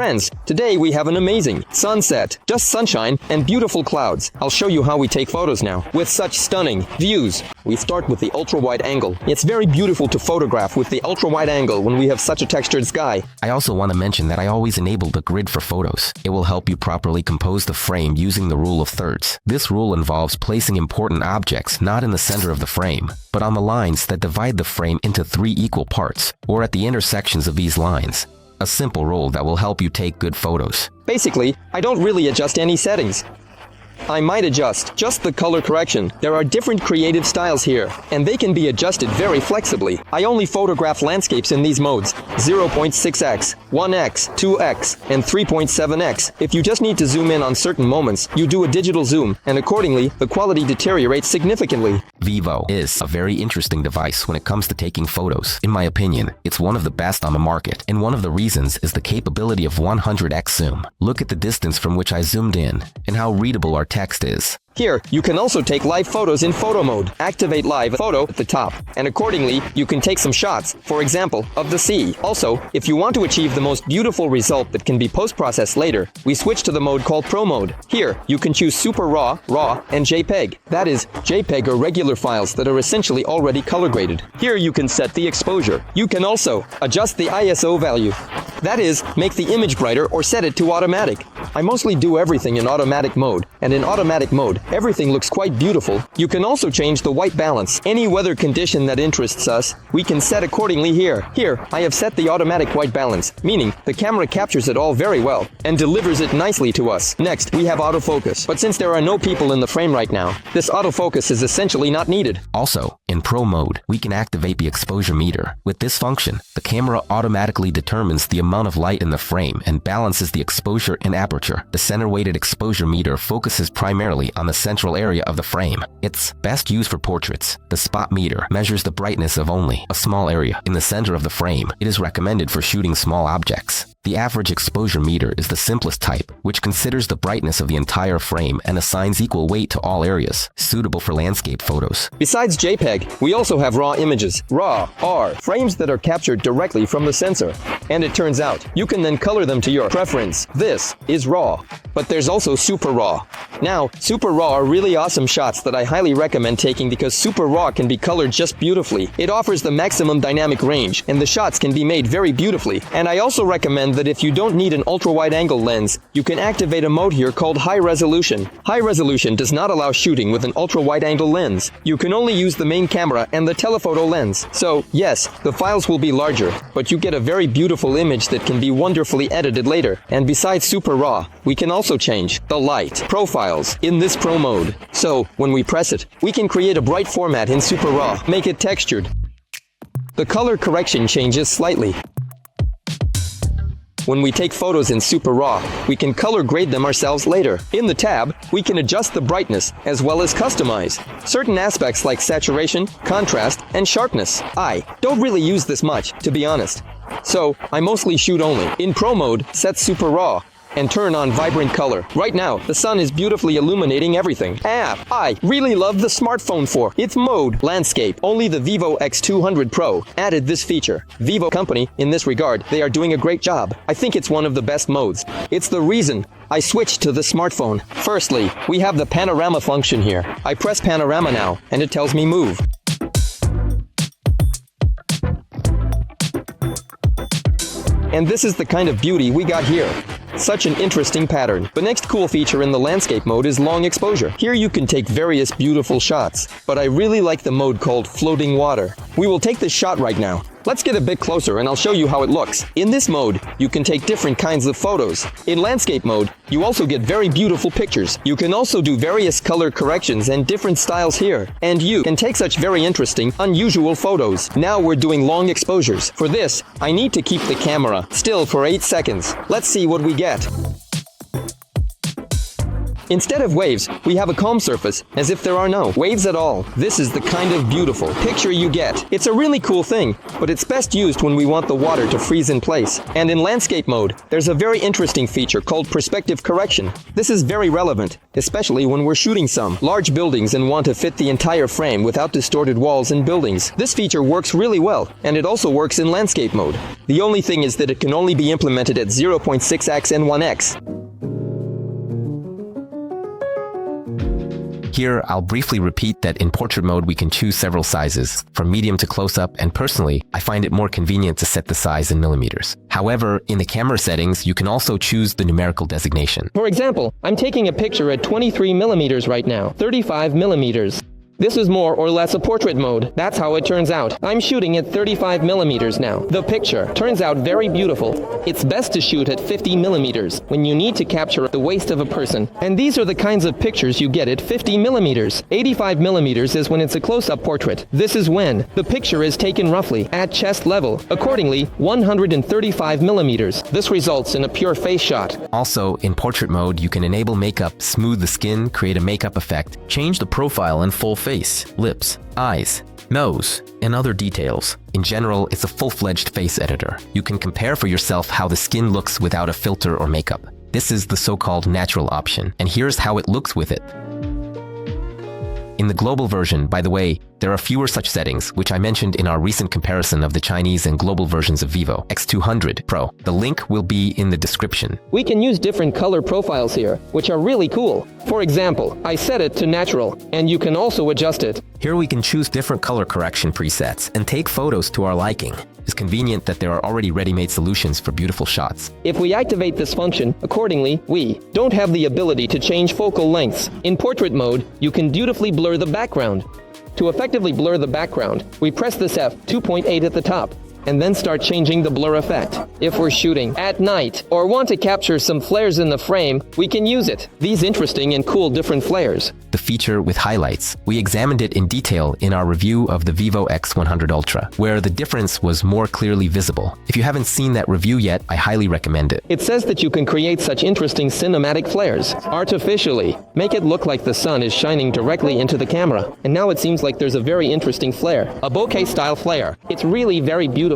Friends, today we have an amazing sunset, just sunshine and beautiful clouds. I'll show you how we take photos now, with such stunning views. We start with the ultra-wide angle. It's very beautiful to photograph with the ultra-wide angle when we have such a textured sky. I also want to mention that I always enable the grid for photos. It will help you properly compose the frame using the rule of thirds. This rule involves placing important objects not in the center of the frame, but on the lines that divide the frame into 3 equal parts, or at the intersections of these lines. A simple rule that will help you take good photos. Basically, I don't really adjust any settings. I might adjust just the color correction. There are different creative styles here, and they can be adjusted very flexibly. I only photograph landscapes in these modes: 0.6x, 1x, 2x, and 3.7x. If you just need to zoom in on certain moments, you do a digital zoom, and accordingly, the quality deteriorates significantly. Vivo is a very interesting device when it comes to taking photos. In my opinion, it's one of the best on the market, and one of the reasons is the capability of 100x zoom. Look at the distance from which I zoomed in, and how readable our text is. Here, you can also take live photos in photo mode. Activate live photo at the top, and accordingly, you can take some shots, for example, of the sea. Also, if you want to achieve the most beautiful result that can be post-processed later, we switch to the mode called Pro mode. Here, you can choose Super RAW, RAW, and JPEG. That is, JPEG are regular files that are essentially already color graded. Here you can set the exposure. You can also adjust the ISO value. That is, make the image brighter or set it to automatic. I mostly do everything in automatic mode, and in automatic mode, everything looks quite beautiful. You can also change the white balance. Any weather condition that interests us, we can set accordingly here. Here, I have set the automatic white balance, meaning the camera captures it all very well and delivers it nicely to us. Next, we have autofocus. But since there are no people in the frame right now, this autofocus is essentially not needed. Also, in Pro mode, we can activate the exposure meter. With this function, the camera automatically determines the amount of light in the frame and balances the exposure and aperture. The center-weighted exposure meter focuses primarily on the central area of the frame. It's best used for portraits. The spot meter measures the brightness of only a small area in the center of the frame. It is recommended for shooting small objects. The average exposure meter is the simplest type, which considers the brightness of the entire frame and assigns equal weight to all areas, suitable for landscape photos. Besides JPEG, we also have RAW images. RAW are frames that are captured directly from the sensor. And it turns out, you can then color them to your preference. This is RAW. But there's also Super RAW. Now, Super RAW are really awesome shots that I highly recommend taking because Super RAW can be colored just beautifully. It offers the maximum dynamic range, and the shots can be made very beautifully. And I also recommend that if you don't need an ultra-wide-angle lens, you can activate a mode here called High Resolution. High Resolution does not allow shooting with an ultra-wide-angle lens. You can only use the main camera and the telephoto lens. So, yes, the files will be larger, but you get a very beautiful image that can be wonderfully edited later. And besides Super RAW, we can also change the light profiles in this Pro mode. So, when we press it, we can create a bright format in Super RAW, make it textured. The color correction changes slightly. When we take photos in Super RAW, we can color grade them ourselves later. In the tab, we can adjust the brightness as well as customize certain aspects like saturation, contrast, and sharpness. I don't really use this much, to be honest. So, I mostly shoot only. In Pro mode, set Super RAW and turn on vibrant color. Right now, the sun is beautifully illuminating everything. I really love the smartphone for its mode landscape. Only the Vivo X200 Pro added this feature. Vivo company, in this regard, they are doing a great job. I think it's one of the best modes. It's the reason I switched to the smartphone. Firstly, we have the panorama function here. I press panorama now, and it tells me move. And this is the kind of beauty we got here. Such an interesting pattern. The next cool feature in the landscape mode is long exposure. Here you can take various beautiful shots, but I really like the mode called floating water. We will take this shot right now. Let's get a bit closer and I'll show you how it looks. In this mode, you can take different kinds of photos. In landscape mode, you also get very beautiful pictures. You can also do various color corrections and different styles here. And you can take such very interesting, unusual photos. Now we're doing long exposures. For this, I need to keep the camera still for 8 seconds. Let's see what we get. Instead of waves, we have a calm surface, as if there are no waves at all. This is the kind of beautiful picture you get. It's a really cool thing, but it's best used when we want the water to freeze in place. And in landscape mode, there's a very interesting feature called perspective correction. This is very relevant, especially when we're shooting some large buildings and want to fit the entire frame without distorted walls and buildings. This feature works really well, and it also works in landscape mode. The only thing is that it can only be implemented at 0.6x and 1x. Here, I'll briefly repeat that in portrait mode we can choose several sizes, from medium to close-up, and personally, I find it more convenient to set the size in millimeters. However, in the camera settings, you can also choose the numerical designation. For example, I'm taking a picture at 23 millimeters right now, 35 millimeters. This is more or less a portrait mode. That's how it turns out. I'm shooting at 35 millimeters now. The picture turns out very beautiful. It's best to shoot at 50 millimeters when you need to capture the waist of a person. And these are the kinds of pictures you get at 50 millimeters. 85 millimeters is when it's a close-up portrait. This is when the picture is taken roughly at chest level. Accordingly, 135 millimeters. This results in a pure face shot. Also, in portrait mode, you can enable makeup, smooth the skin, create a makeup effect, change the profile and full face, lips, eyes, nose, and other details. In general, it's a full-fledged face editor. You can compare for yourself how the skin looks without a filter or makeup. This is the so-called natural option, and here's how it looks with it. In the global version, by the way, there are fewer such settings, which I mentioned in our recent comparison of the Chinese and global versions of Vivo X200 Pro. The link will be in the description. We can use different color profiles here, which are really cool. For example, I set it to natural, and you can also adjust it. Here we can choose different color correction presets and take photos to our liking. It's convenient that there are already ready-made solutions for beautiful shots. If we activate this function, accordingly, we don't have the ability to change focal lengths. In portrait mode, you can beautifully blur the background. To effectively blur the background, we press this f2.8 at the top, and then start changing the blur effect. If we're shooting at night or want to capture some flares in the frame, we can use it. These interesting and cool different flares. The feature with highlights. We examined it in detail in our review of the Vivo X100 Ultra, where the difference was more clearly visible. If you haven't seen that review yet, I highly recommend it. It says that you can create such interesting cinematic flares artificially. Make it look like the sun is shining directly into the camera. And now it seems like there's a very interesting flare, a bokeh-style flare. It's really very beautiful.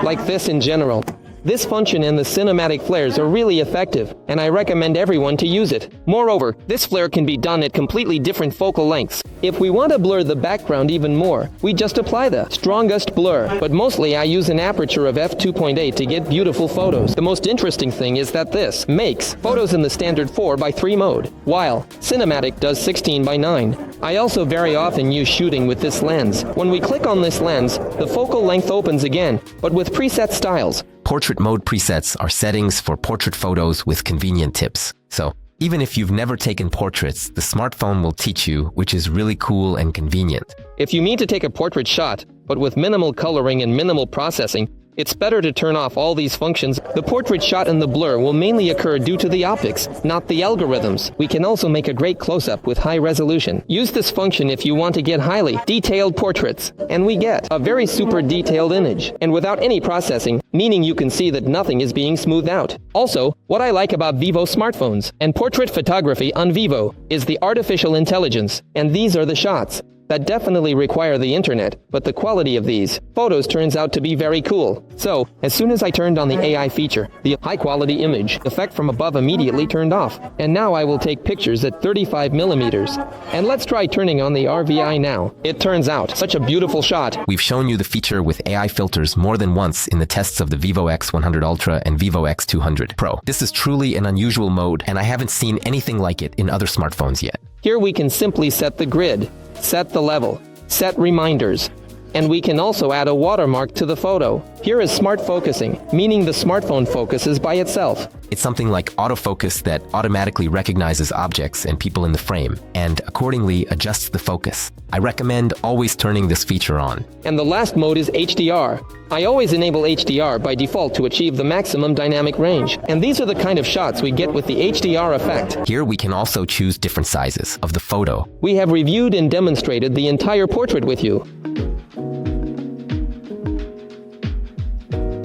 Like this in general. This function and the cinematic flares are really effective, and I recommend everyone to use it. Moreover, this flare can be done at completely different focal lengths. If we want to blur the background even more, we just apply the strongest blur, but mostly I use an aperture of f2.8 to get beautiful photos. The most interesting thing is that this makes photos in the standard 4:3 mode, while cinematic does 16:9. I also very often use shooting with this lens. When we click on this lens, the focal length opens again, but with preset styles. Portrait mode presets are settings for portrait photos with convenient tips. So, even if you've never taken portraits, the smartphone will teach you, which is really cool and convenient. If you need to take a portrait shot, but with minimal coloring and minimal processing, it's better to turn off all these functions. The portrait shot and the blur will mainly occur due to the optics, not the algorithms. We can also make a great close-up with high resolution. Use this function if you want to get highly detailed portraits, and we get a very super detailed image, and without any processing, meaning you can see that nothing is being smoothed out. Also, what I like about Vivo smartphones and portrait photography on Vivo is the artificial intelligence, and these are the shots that definitely require the internet, but the quality of these photos turns out to be very cool. So, as soon as I turned on the AI feature, the high-quality image effect from above immediately turned off. And now I will take pictures at 35 millimeters. And let's try turning on the RVI now. It turns out such a beautiful shot. We've shown you the feature with AI filters more than once in the tests of the Vivo X100 Ultra and Vivo X200 Pro. This is truly an unusual mode, and I haven't seen anything like it in other smartphones yet. Here we can simply set the grid, set the level, set reminders, and we can also add a watermark to the photo. Here is smart focusing, meaning the smartphone focuses by itself. It's something like autofocus that automatically recognizes objects and people in the frame, and accordingly adjusts the focus. I recommend always turning this feature on. And the last mode is HDR. I always enable HDR by default to achieve the maximum dynamic range. And these are the kind of shots we get with the HDR effect. Here we can also choose different sizes of the photo. We have reviewed and demonstrated the entire portrait with you.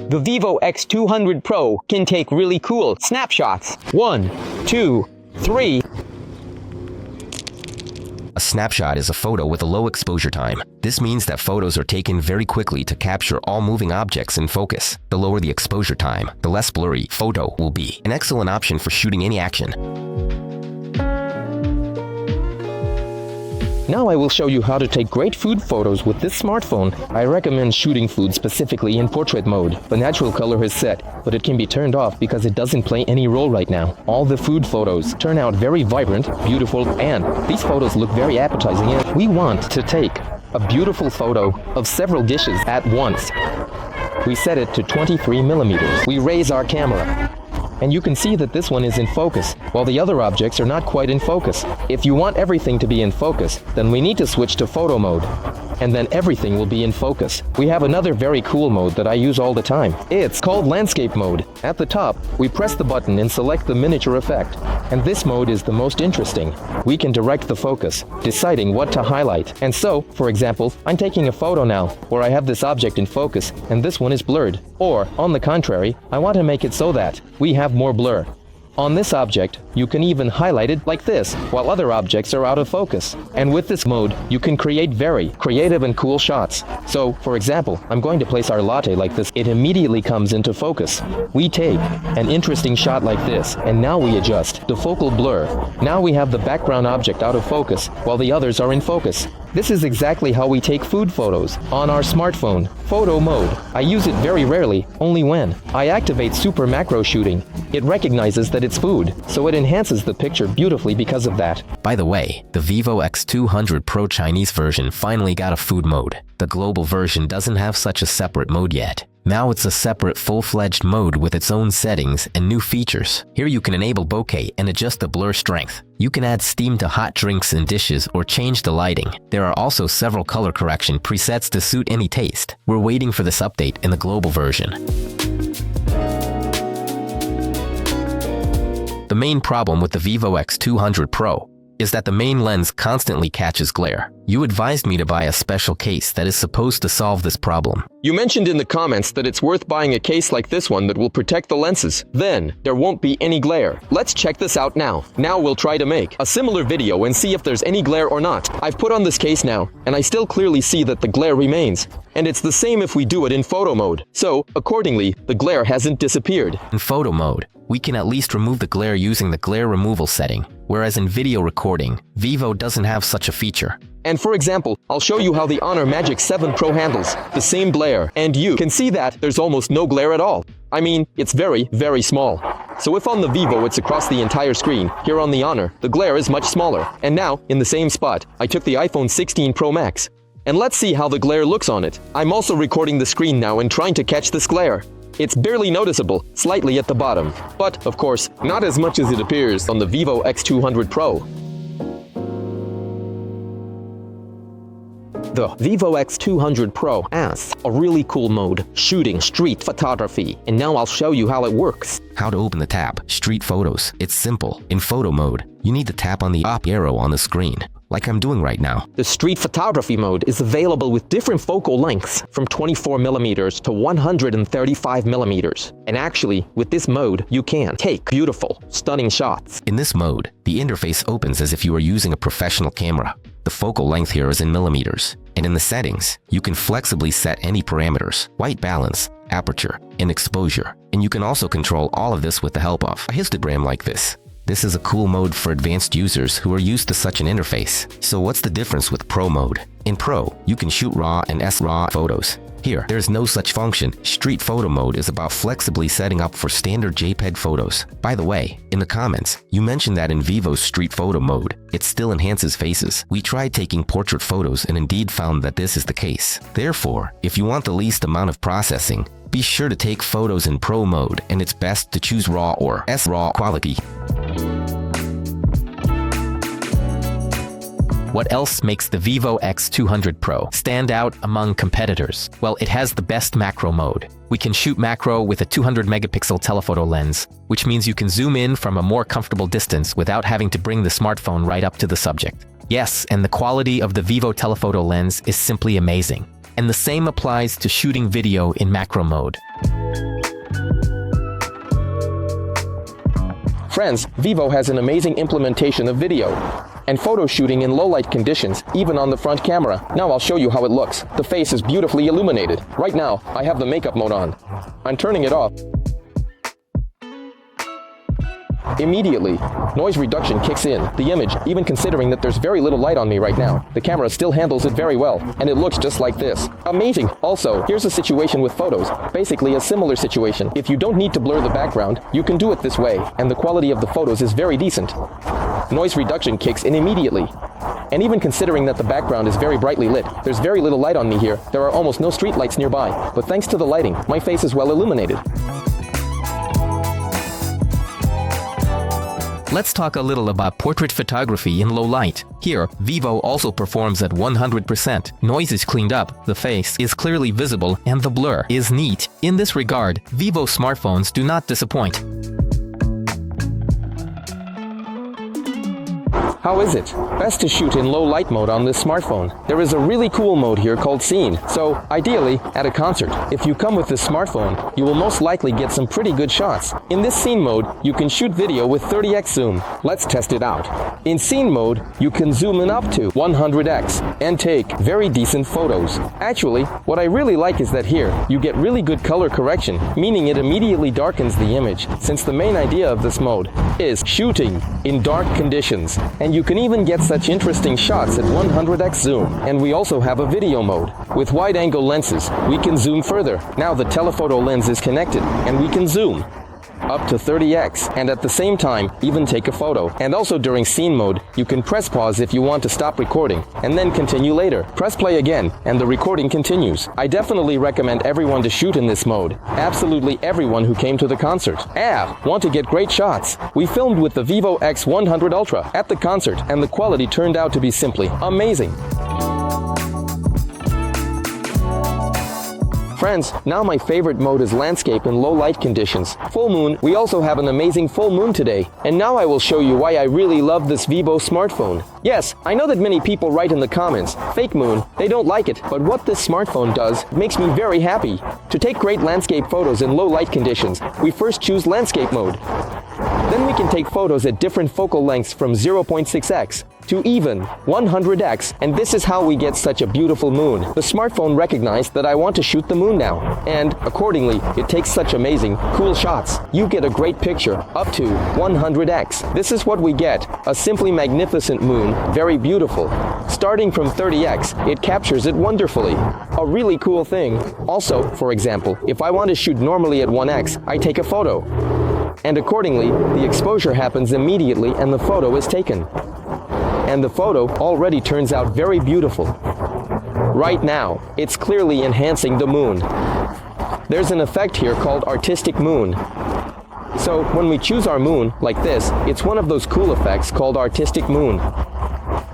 The Vivo X200 Pro can take really cool snapshots. 1, 2, 3. snapshot is a photo with a low exposure time. This means that photos are taken very quickly to capture all moving objects in focus. The lower the exposure time, the less blurry photo will be. An excellent option for shooting any action. Now I will show you how to take great food photos with this smartphone. I recommend shooting food specifically in portrait mode. The natural color is set, but it can be turned off because it doesn't play any role right now. All the food photos turn out very vibrant, beautiful, and these photos look very appetizing. And we want to take a beautiful photo of several dishes at once. We set it to 23 millimeters. We raise our camera. And you can see that this one is in focus, while the other objects are not quite in focus. If you want everything to be in focus, then we need to switch to photo mode. And then everything will be in focus. We have another very cool mode that I use all the time. It's called landscape mode. At the top, we press the button and select the miniature effect. And this mode is the most interesting. We can direct the focus, deciding what to highlight. And so, for example, I'm taking a photo now, where I have this object in focus, and this one is blurred. Or, on the contrary, I want to make it so that we have more blur. On this object, you can even highlight it like this, while other objects are out of focus. And with this mode, you can create very creative and cool shots. So, for example, I'm going to place our latte like this. It immediately comes into focus. We take an interesting shot like this, and now we adjust the focal blur. Now we have the background object out of focus, while the others are in focus. This is exactly how we take food photos on our smartphone. Photo mode. I use it very rarely, only when I activate super macro shooting. It recognizes that it's food, so it enhances the picture beautifully because of that. By the way, the Vivo X200 Pro Chinese version finally got a food mode. The global version doesn't have such a separate mode yet. Now it's a separate full-fledged mode with its own settings and new features. Here you can enable bokeh and adjust the blur strength. You can add steam to hot drinks and dishes or change the lighting. There are also several color correction presets to suit any taste. We're waiting for this update in the global version. The main problem with the Vivo X200 Pro is that the main lens constantly catches glare. You advised me to buy a special case that is supposed to solve this problem. You mentioned in the comments that it's worth buying a case like this one that will protect the lenses. Then, there won't be any glare. Let's check this out now. Now we'll try to make a similar video and see if there's any glare or not. I've put on this case now, and I still clearly see that the glare remains. And it's the same if we do it in photo mode. So, accordingly, the glare hasn't disappeared. In photo mode, we can at least remove the glare using the glare removal setting, whereas in video recording, Vivo doesn't have such a feature. And for example, I'll show you how the Honor Magic 7 Pro handles the same glare, and you can see that there's almost no glare at all. I mean, it's very, very small. So if on the Vivo it's across the entire screen, here on the Honor, the glare is much smaller. And now, in the same spot, I took the iPhone 16 Pro Max. And let's see how the glare looks on it. I'm also recording the screen now and trying to catch this glare. It's barely noticeable, slightly at the bottom. But, of course, not as much as it appears on the Vivo X200 Pro. The Vivo X200 Pro has a really cool mode, shooting street photography, and now I'll show you how it works. How to open the tab, Street Photos. It's simple. In photo mode, you need to tap on the up arrow on the screen, like I'm doing right now. The street photography mode is available with different focal lengths from 24mm to 135mm. And actually, with this mode, you can take beautiful, stunning shots. In this mode, the interface opens as if you are using a professional camera. The focal length here is in millimeters. And in the settings, you can flexibly set any parameters, white balance, aperture, and exposure. And you can also control all of this with the help of a histogram like this. This is a cool mode for advanced users who are used to such an interface. So what's the difference with Pro mode? In Pro, you can shoot RAW and SRAW photos. Here, there's no such function. Street photo mode is about flexibly setting up for standard JPEG photos. By the way, in the comments, you mentioned that in Vivo's street photo mode, it still enhances faces. We tried taking portrait photos and indeed found that this is the case. Therefore, if you want the least amount of processing, be sure to take photos in Pro mode, and it's best to choose RAW or SRAW quality. What else makes the Vivo X200 Pro stand out among competitors? Well, it has the best macro mode. We can shoot macro with a 200-megapixel telephoto lens, which means you can zoom in from a more comfortable distance without having to bring the smartphone right up to the subject. Yes, and the quality of the Vivo telephoto lens is simply amazing. And the same applies to shooting video in macro mode. Friends, Vivo has an amazing implementation of video. and photo shooting in low light conditions, even on the front camera. Now I'll show you how it looks. The face is beautifully illuminated. Right now, I have the makeup mode on. I'm turning it off. Immediately, noise reduction kicks in. The image, even considering that there's very little light on me right now, the camera still handles it very well, and it looks just like this. Amazing! Also, here's a situation with photos. Basically a similar situation. If you don't need to blur the background, you can do it this way, and the quality of the photos is very decent. Noise reduction kicks in immediately. And even considering that the background is very brightly lit, there's very little light on me here. There are almost no street lights nearby, but thanks to the lighting, my face is well illuminated. Let's talk a little about portrait photography in low light. Here, Vivo also performs at 100%. Noise is cleaned up, the face is clearly visible, and the blur is neat. In this regard, Vivo smartphones do not disappoint. How is it? Best to shoot in low light mode on this smartphone. There is a really cool mode here called Scene. So, ideally, at a concert, if you come with this smartphone, you will most likely get some pretty good shots. In this Scene mode, you can shoot video with 30x zoom. Let's test it out. In Scene mode, you can zoom in up to 100x and take very decent photos. Actually, what I really like is that here, you get really good color correction, meaning it immediately darkens the image, since the main idea of this mode is shooting in dark conditions. And you can even get such interesting shots at 100x zoom. And we also have a video mode. With wide-angle lenses, we can zoom further. Now the telephoto lens is connected, and we can zoom up to 30x, and at the same time, even take a photo. And also during Scene mode, you can press pause if you want to stop recording, and then continue later. Press play again, and the recording continues. I definitely recommend everyone to shoot in this mode. Absolutely everyone who came to the concert. Want to get great shots? We filmed with the Vivo X100 Ultra at the concert, and the quality turned out to be simply amazing. Friends, now my favorite mode is landscape in low light conditions. Full moon, we also have an amazing full moon today. And now I will show you why I really love this Vivo smartphone. Yes, I know that many people write in the comments, fake moon, they don't like it. But what this smartphone does makes me very happy. To take great landscape photos in low light conditions, we first choose landscape mode. Then we can take photos at different focal lengths from 0.6x to even 100x, and this is how we get such a beautiful moon. The smartphone recognized that I want to shoot the moon now, and accordingly, it takes such amazing, cool shots. You get a great picture up to 100x. This is what we get, a simply magnificent moon, very beautiful. Starting from 30x, it captures it wonderfully. A really cool thing. Also, for example, if I want to shoot normally at 1x, I take a photo. And accordingly, the exposure happens immediately and the photo is taken. And the photo already turns out very beautiful. Right now, it's clearly enhancing the moon. There's an effect here called artistic moon. So when we choose our moon, like this, it's one of those cool effects called artistic moon.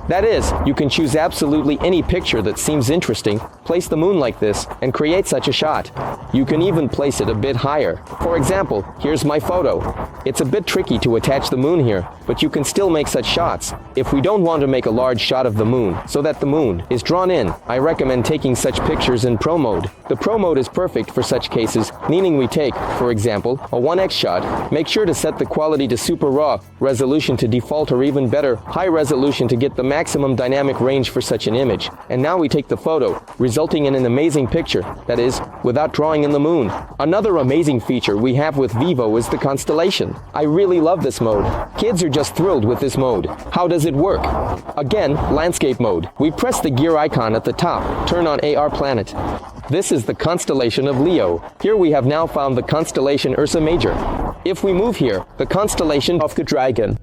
That is, you can choose absolutely any picture that seems interesting, place the moon like this, and create such a shot. You can even place it a bit higher. For example, here's my photo. It's a bit tricky to attach the moon here, but you can still make such shots. If we don't want to make a large shot of the moon, so that the moon is drawn in, I recommend taking such pictures in Pro mode. The Pro mode is perfect for such cases, meaning we take, for example, a 1x shot, make sure to set the quality to super raw, resolution to default or even better, high resolution to get the maximum dynamic range for such an image. And now we take the photo, resulting in an amazing picture, that is, without drawing in the moon. Another amazing feature we have with Vivo is the constellation. I really love this mode. Kids are just thrilled with this mode. How does it work? Again, landscape mode. We press the gear icon at the top, turn on AR planet. This is the constellation of Leo. Here we have now found the constellation Ursa Major. If we move here, the constellation of the Dragon.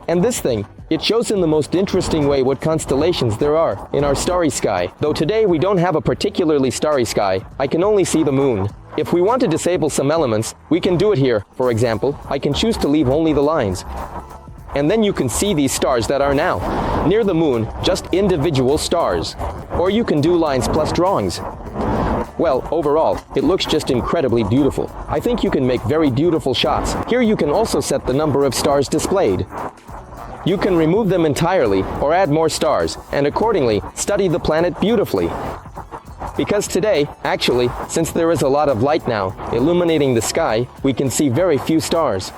And this thing, it shows in the most interesting way what constellations there are in our starry sky. Though today we don't have a particularly starry sky, I can only see the moon. If we want to disable some elements, we can do it here. For example, I can choose to leave only the lines. And then you can see these stars that are now near the moon, just individual stars. Or you can do lines plus drawings. Well, overall, it looks just incredibly beautiful. I think you can make very beautiful shots. Here you can also set the number of stars displayed. You can remove them entirely or add more stars, and accordingly, study the planet beautifully. Because today, actually, since there is a lot of light now illuminating the sky, we can see very few stars.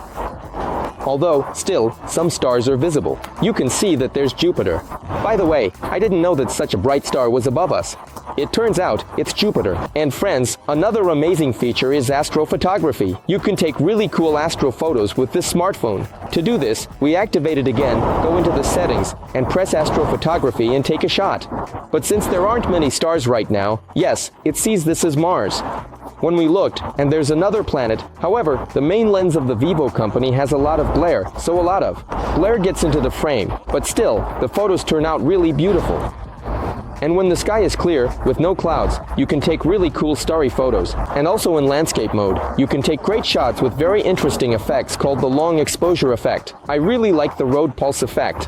although still some stars are visible. You can see that there's Jupiter. By the way, I didn't know that such a bright star was above us. It turns out it's Jupiter. And friends, another amazing feature is astrophotography. You can take really cool astro photos with this smartphone. To do this, we activate it again, go into the settings, and press astrophotography and take a shot. But since there aren't many stars right now, yes, it sees this as Mars. When we looked, and there's another planet, however, the main lens of the Vivo company has a lot of glare, so a lot of glare gets into the frame, but still, the photos turn out really beautiful. And when the sky is clear, with no clouds, you can take really cool starry photos. And also in landscape mode, you can take great shots with very interesting effects called the long exposure effect. I really like the road pulse effect.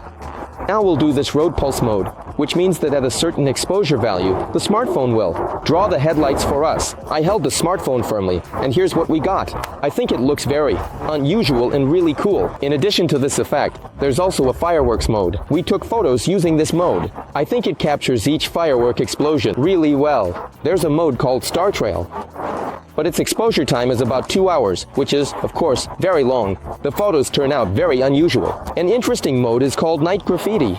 Now we'll do this road pulse mode, which means that at a certain exposure value, the smartphone will draw the headlights for us. I held the smartphone firmly, and here's what we got. I think it looks very unusual and really cool. In addition to this effect, there's also a fireworks mode. We took photos using this mode. I think it captures each firework explosion really well. There's a mode called Star Trail, but its exposure time is about 2 hours, which is, of course, very long. The photos turn out very unusual. An interesting mode is called Night Graffiti.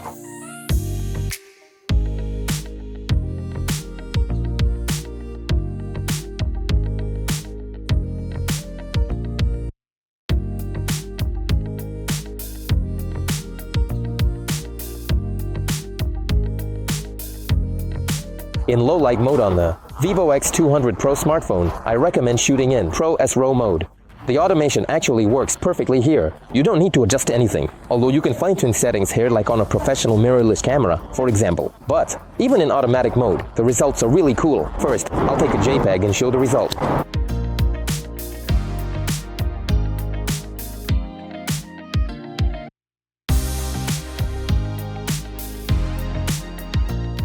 In low light mode on the Vivo X200 Pro smartphone, I recommend shooting in Pro S-RAW mode. The automation actually works perfectly here. You don't need to adjust anything, although you can fine-tune settings here like on a professional mirrorless camera, for example. But even in automatic mode, the results are really cool. First, I'll take a JPEG and show the result.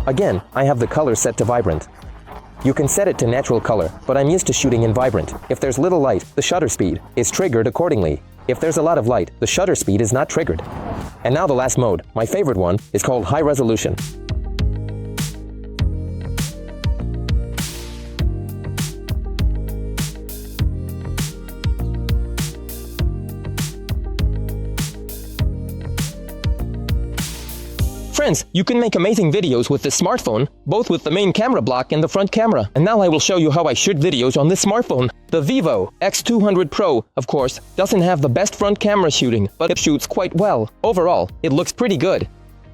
Again, I have the color set to vibrant. You can set it to natural color, but I'm used to shooting in vibrant. If there's little light, the shutter speed is triggered accordingly. If there's a lot of light, the shutter speed is not triggered. And now the last mode, my favorite one, is called high resolution. Friends, you can make amazing videos with this smartphone, both with the main camera block and the front camera. And now I will show you how I shoot videos on this smartphone. The Vivo X200 Pro, of course, doesn't have the best front camera shooting, but it shoots quite well. Overall, it looks pretty good.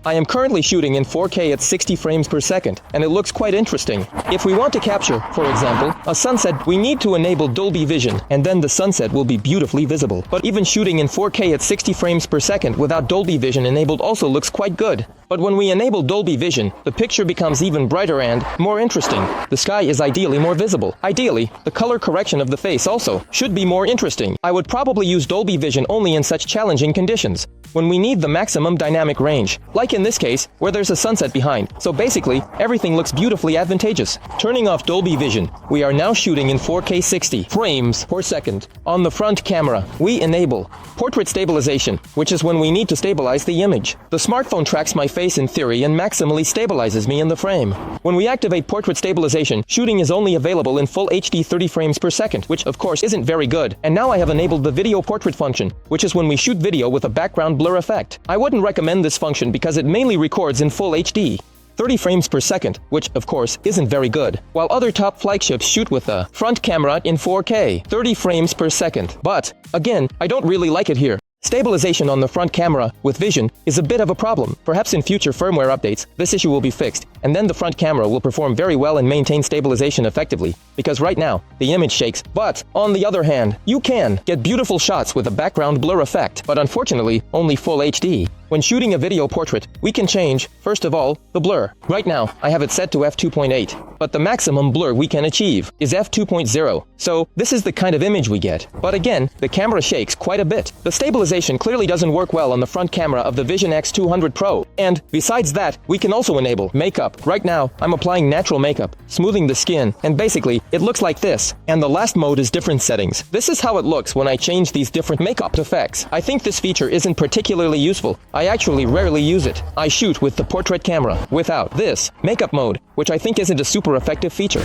I am currently shooting in 4K at 60 frames per second, and it looks quite interesting. If we want to capture, for example, a sunset, we need to enable Dolby Vision, and then the sunset will be beautifully visible. But even shooting in 4K at 60 frames per second without Dolby Vision enabled also looks quite good. But when we enable Dolby Vision, the picture becomes even brighter and more interesting. The sky is ideally more visible. Ideally, the color correction of the face also should be more interesting. I would probably use Dolby Vision only in such challenging conditions, when we need the maximum dynamic range, like in this case, where there's a sunset behind. So basically, everything looks beautifully advantageous. Turning off Dolby Vision, we are now shooting in 4K 60 frames per second. On the front camera, we enable portrait stabilization, which is when we need to stabilize the image. The smartphone tracks my face in theory and maximally stabilizes me in the frame. When we activate portrait stabilization, shooting is only available in full HD 30 frames per second, which of course isn't very good. And now I have enabled the video portrait function, which is when we shoot video with a background blur effect. I wouldn't recommend this function because it mainly records in full HD 30 frames per second, which of course isn't very good, while other top flagships shoot with the front camera in 4K 30 frames per second. But again, I don't really like it here. Stabilization on the front camera with vision is a bit of a problem. Perhaps in future firmware updates, this issue will be fixed, and then the front camera will perform very well and maintain stabilization effectively, because right now, the image shakes. But, on the other hand, you can get beautiful shots with a background blur effect, but unfortunately, only full HD. When shooting a video portrait, we can change, first of all, the blur. Right now, I have it set to f2.8, but the maximum blur we can achieve is f2.0, so this is the kind of image we get. But again, the camera shakes quite a bit. The stabilization clearly doesn't work well on the front camera of the Vision X200 Pro. And besides that, we can also enable makeup. Right now, I'm applying natural makeup, smoothing the skin, and basically, it looks like this. And the last mode is different settings. This is how it looks when I change these different makeup effects. I think this feature isn't particularly useful. I actually rarely use it. I shoot with the portrait camera without this makeup mode, which I think isn't a super effective feature.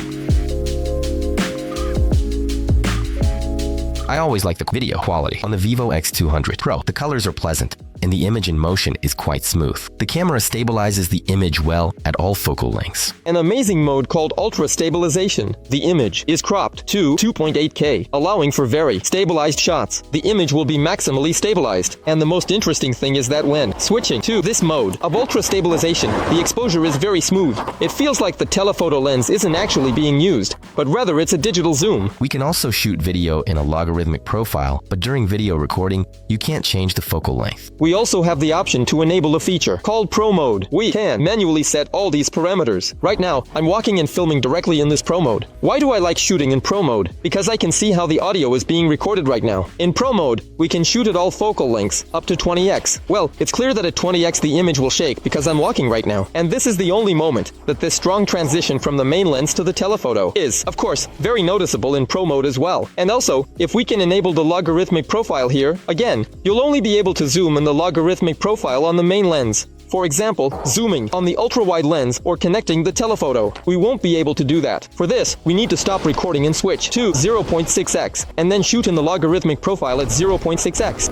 I always like the video quality on the Vivo X200 Pro. The colors are pleasant, and the image in motion is quite smooth. The camera stabilizes the image well at all focal lengths. An amazing mode called Ultra Stabilization. The image is cropped to 2.8K, allowing for very stabilized shots. The image will be maximally stabilized. And the most interesting thing is that when switching to this mode of Ultra Stabilization, the exposure is very smooth. It feels like the telephoto lens isn't actually being used, but rather it's a digital zoom. We can also shoot video in a logarithmic profile, but during video recording, you can't change the focal length. We also have the option to enable a feature called Pro Mode. We can manually set all these parameters. Right now, I'm walking and filming directly in this Pro Mode. Why do I like shooting in Pro Mode? Because I can see how the audio is being recorded right now. In Pro Mode, we can shoot at all focal lengths, up to 20x. Well, it's clear that at 20x the image will shake because I'm walking right now. And this is the only moment that this strong transition from the main lens to the telephoto is, of course, very noticeable in Pro Mode as well. And also, if we can enable the logarithmic profile here, again, you'll only be able to zoom in the logarithmic profile on the main lens. For example, zooming on the ultra-wide lens or connecting the telephoto. We won't be able to do that. For this, we need to stop recording and switch to 0.6x, and then shoot in the logarithmic profile at 0.6x.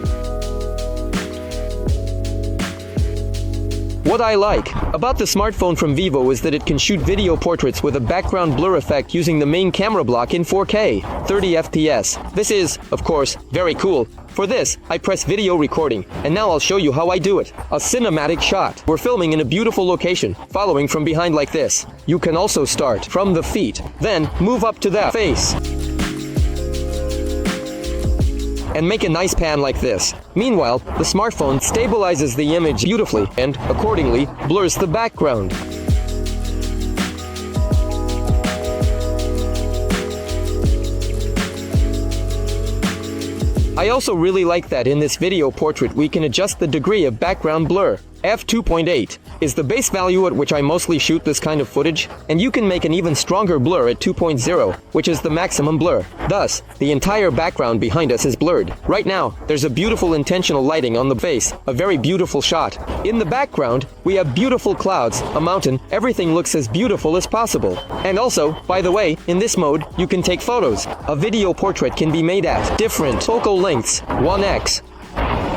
What I like about the smartphone from Vivo is that it can shoot video portraits with a background blur effect using the main camera block in 4K, 30 FPS. This is, of course, very cool. For this, I press video recording, and now I'll show you how I do it. A cinematic shot. We're filming in a beautiful location, following from behind like this. You can also start from the feet, then move up to the face, and make a nice pan like this. Meanwhile, the smartphone stabilizes the image beautifully and, accordingly, blurs the background. I also really like that in this video portrait we can adjust the degree of background blur. f2.8 is the base value at which I mostly shoot this kind of footage, and you can make an even stronger blur at 2.0, which is the maximum blur. Thus, the entire background behind us is blurred. Right now, there's a beautiful intentional lighting on the face, a very beautiful shot. In the background, we have beautiful clouds, a mountain, everything looks as beautiful as possible. And also, by the way, in this mode, you can take photos. A video portrait can be made at different focal lengths, 1x,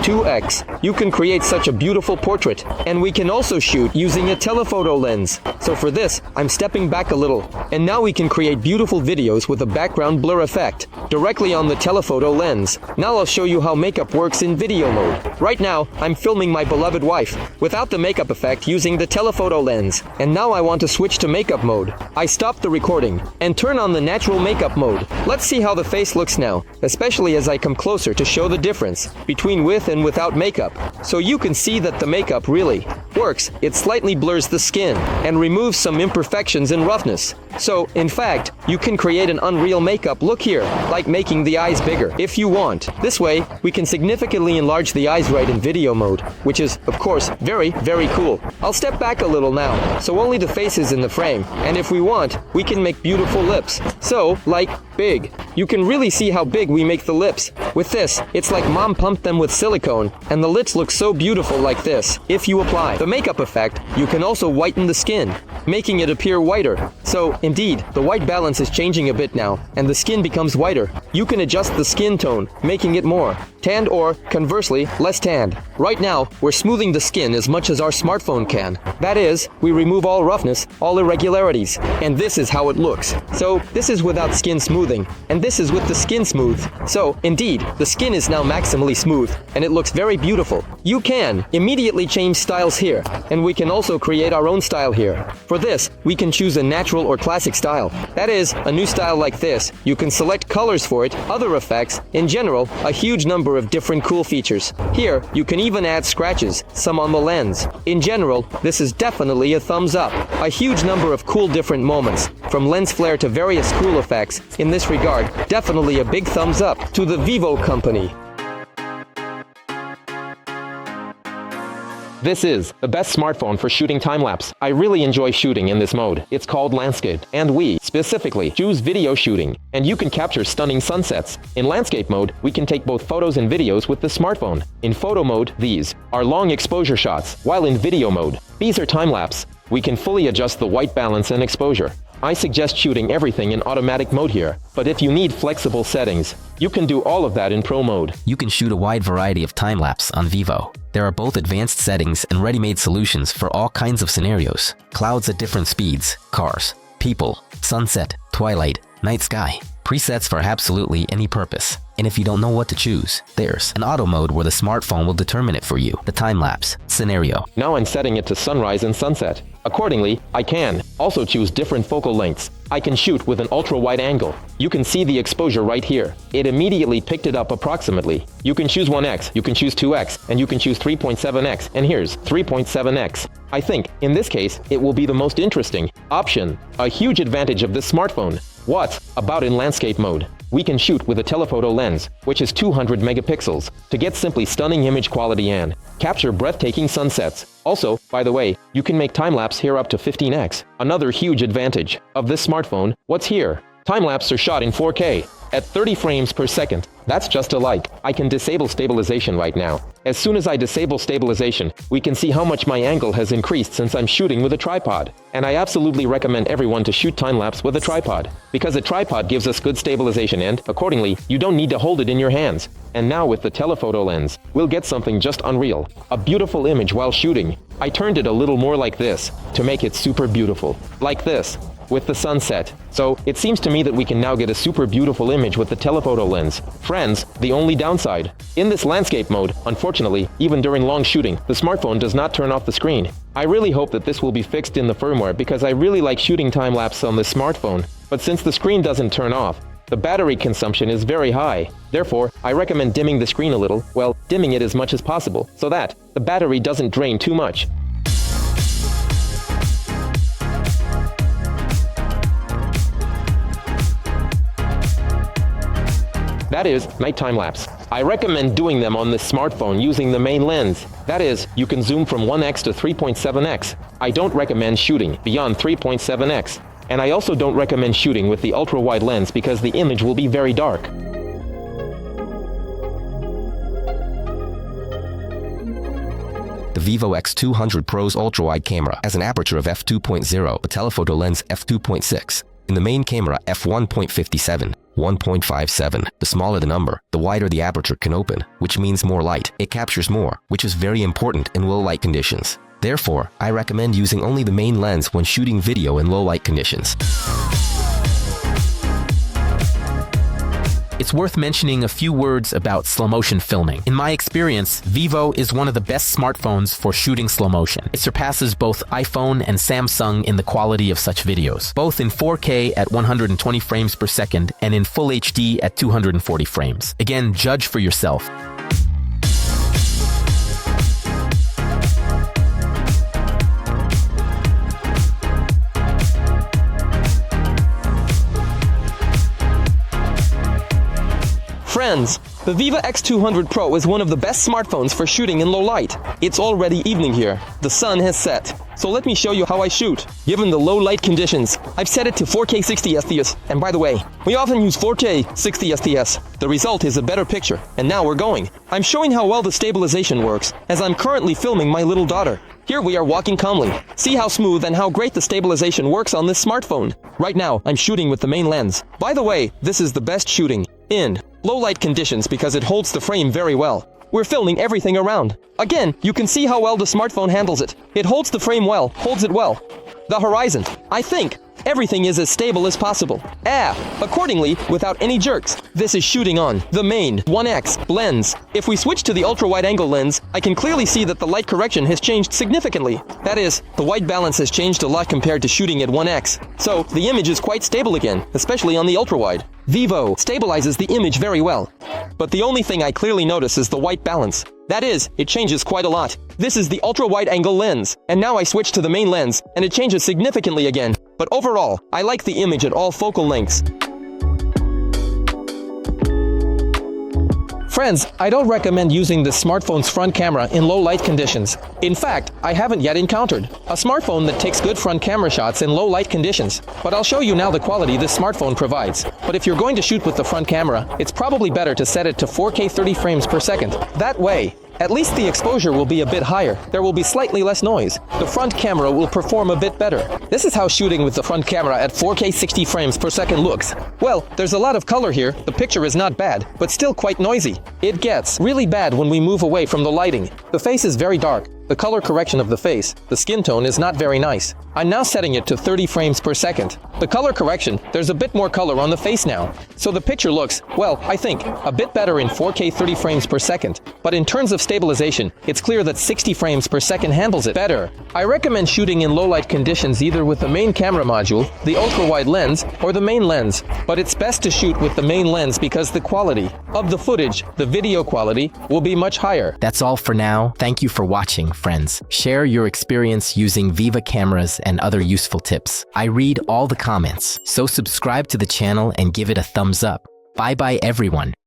2x. You can create such a beautiful portrait, and we can also shoot using a telephoto lens. So for this, I'm stepping back a little, and now we can create beautiful videos with a background blur effect directly on the telephoto lens. Now I'll show you how makeup works in video mode. Right now, I'm filming my beloved wife without the makeup effect using the telephoto lens, and now I want to switch to makeup mode. I stop the recording and turn on the natural makeup mode. Let's see how the face looks now, especially as I come closer to show the difference between with and without makeup. So you can see that the makeup really works. It slightly blurs the skin and removes some imperfections and roughness. So, in fact, you can create an unreal makeup look here, like making the eyes bigger, if you want. This way, we can significantly enlarge the eyes right in video mode, which is, of course, very, very cool. I'll step back a little now, so only the face is in the frame. And if we want, we can make beautiful lips. So, like, big. You can really see how big we make the lips. With this, it's like mom pumped them with silicone, and the lips look so beautiful like this. If you apply the makeup effect, you can also whiten the skin, making it appear whiter. So, indeed, the white balance is changing a bit now, and the skin becomes whiter. You can adjust the skin tone, making it more tanned or, conversely, less tanned. Right now, we're smoothing the skin as much as our smartphone can. That is, we remove all roughness, all irregularities, and this is how it looks. So, this is without skin smoothing, and this is with the skin smooth. So, indeed, the skin is now maximally smooth, and it looks very beautiful. You can immediately change styles here, and we can also create our own style here. For this, we can choose a natural or classic style. That is, a new style like this. You can select colors for it, other effects, in general, a huge number of different cool features. Here, you can even add scratches, some on the lens. In general, this is definitely a thumbs up. A huge number of cool different moments, from lens flare to various cool effects. In this regard, definitely a big thumbs up to the Vivo company. This is the best smartphone for shooting time-lapse. I really enjoy shooting in this mode. It's called landscape, and we specifically choose video shooting, and you can capture stunning sunsets. In landscape mode, we can take both photos and videos with the smartphone. In photo mode, these are long exposure shots, while in video mode, these are time-lapse. We can fully adjust the white balance and exposure. I suggest shooting everything in automatic mode here, but if you need flexible settings, you can do all of that in Pro mode. You can shoot a wide variety of time-lapse on Vivo. There are both advanced settings and ready-made solutions for all kinds of scenarios. Clouds at different speeds, cars, people, sunset, twilight, night sky. Presets for absolutely any purpose. And if you don't know what to choose, there's an auto mode where the smartphone will determine it for you, the time-lapse scenario. Now I'm setting it to sunrise and sunset. Accordingly, I can also choose different focal lengths. I can shoot with an ultra-wide angle. You can see the exposure right here. It immediately picked it up approximately. You can choose 1x, you can choose 2x, and you can choose 3.7x, and here's 3.7x. I think, in this case, it will be the most interesting option. A huge advantage of this smartphone. What about in landscape mode? We can shoot with a telephoto lens, which is 200 megapixels, to get simply stunning image quality and capture breathtaking sunsets. Also, by the way, you can make time-lapse here up to 15x. Another huge advantage of this smartphone, what's here? Time-lapse are shot in 4K at 30 frames per second. That's just a like. I can disable stabilization right now. As soon as I disable stabilization, we can see how much my angle has increased since I'm shooting with a tripod. And I absolutely recommend everyone to shoot time-lapse with a tripod, because a tripod gives us good stabilization and, accordingly, you don't need to hold it in your hands. And now with the telephoto lens, we'll get something just unreal. A beautiful image while shooting. I turned it a little more like this, to make it super beautiful. Like this, with the sunset. So, it seems to me that we can now get a super beautiful image with the telephoto lens. Friends, the only downside. In this landscape mode, unfortunately, even during long shooting, the smartphone does not turn off the screen. I really hope that this will be fixed in the firmware because I really like shooting time-lapse on this smartphone. But since the screen doesn't turn off, the battery consumption is very high. Therefore, I recommend dimming the screen a little, well, dimming it as much as possible, so that the battery doesn't drain too much. That is, night time-lapse. I recommend doing them on this smartphone using the main lens. That is, you can zoom from 1x to 3.7x. I don't recommend shooting beyond 3.7x. And I also don't recommend shooting with the ultra-wide lens because the image will be very dark. The Vivo X200 Pro's ultra-wide camera has an aperture of f2.0, a telephoto lens f2.6. In the main camera, f1.57, 1.57. The smaller the number, the wider the aperture can open, which means more light. It captures more, which is very important in low light conditions. Therefore, I recommend using only the main lens when shooting video in low light conditions. It's worth mentioning a few words about slow motion filming. In my experience, Vivo is one of the best smartphones for shooting slow motion. It surpasses both iPhone and Samsung in the quality of such videos, both in 4K at 120 frames per second and in Full HD at 240 frames. Again, judge for yourself. Friends, the Vivo X200 Pro is one of the best smartphones for shooting in low light. It's already evening here. The sun has set. So let me show you how I shoot. Given the low light conditions, I've set it to 4K 60 FPS. And by the way, we often use 4K 60 FPS. The result is a better picture. And now we're going. I'm showing how well the stabilization works, as I'm currently filming my little daughter. Here we are walking calmly. See how smooth and how great the stabilization works on this smartphone. Right now, I'm shooting with the main lens. By the way, this is the best shooting in low light conditions because it holds the frame very well. We're filming everything around. Again, you can see how well the smartphone handles it. It holds the frame well, holds it well. The horizon, I think. Everything is as stable as possible. Accordingly, without any jerks. This is shooting on the main 1x lens. If we switch to the ultra-wide angle lens, I can clearly see that the light correction has changed significantly. That is, the white balance has changed a lot compared to shooting at 1x. So, the image is quite stable again, especially on the ultra-wide. Vivo stabilizes the image very well. But the only thing I clearly notice is the white balance. That is, it changes quite a lot. This is the ultra-wide angle lens, and now I switch to the main lens, and it changes significantly again. But overall, I like the image at all focal lengths. Friends, I don't recommend using this smartphone's front camera in low light conditions. In fact, I haven't yet encountered a smartphone that takes good front camera shots in low light conditions. But I'll show you now the quality this smartphone provides. But if you're going to shoot with the front camera, it's probably better to set it to 4K 30 frames per second. That way, At least the exposure will be a bit higher. There will be slightly less noise. The front camera will perform a bit better. This is how shooting with the front camera at 4K 60 frames per second looks. Well, there's a lot of color here. The picture is not bad, but still quite noisy. It gets really bad when we move away from the lighting. The face is very dark. The color correction of the face, the skin tone is not very nice. I'm now setting it to 30 frames per second. The color correction, there's a bit more color on the face now. So the picture looks, well, I think, a bit better in 4K 30 frames per second. But in terms of stabilization, it's clear that 60 frames per second handles it better. I recommend shooting in low light conditions either with the main camera module, the ultra-wide lens, or the main lens. But it's best to shoot with the main lens because the quality of the footage, the video quality, will be much higher. That's all for now. Thank you for watching, friends. Share your experience using Vivo cameras and other useful tips. I read all the comments, so subscribe to the channel and give it a thumbs up. Bye bye everyone.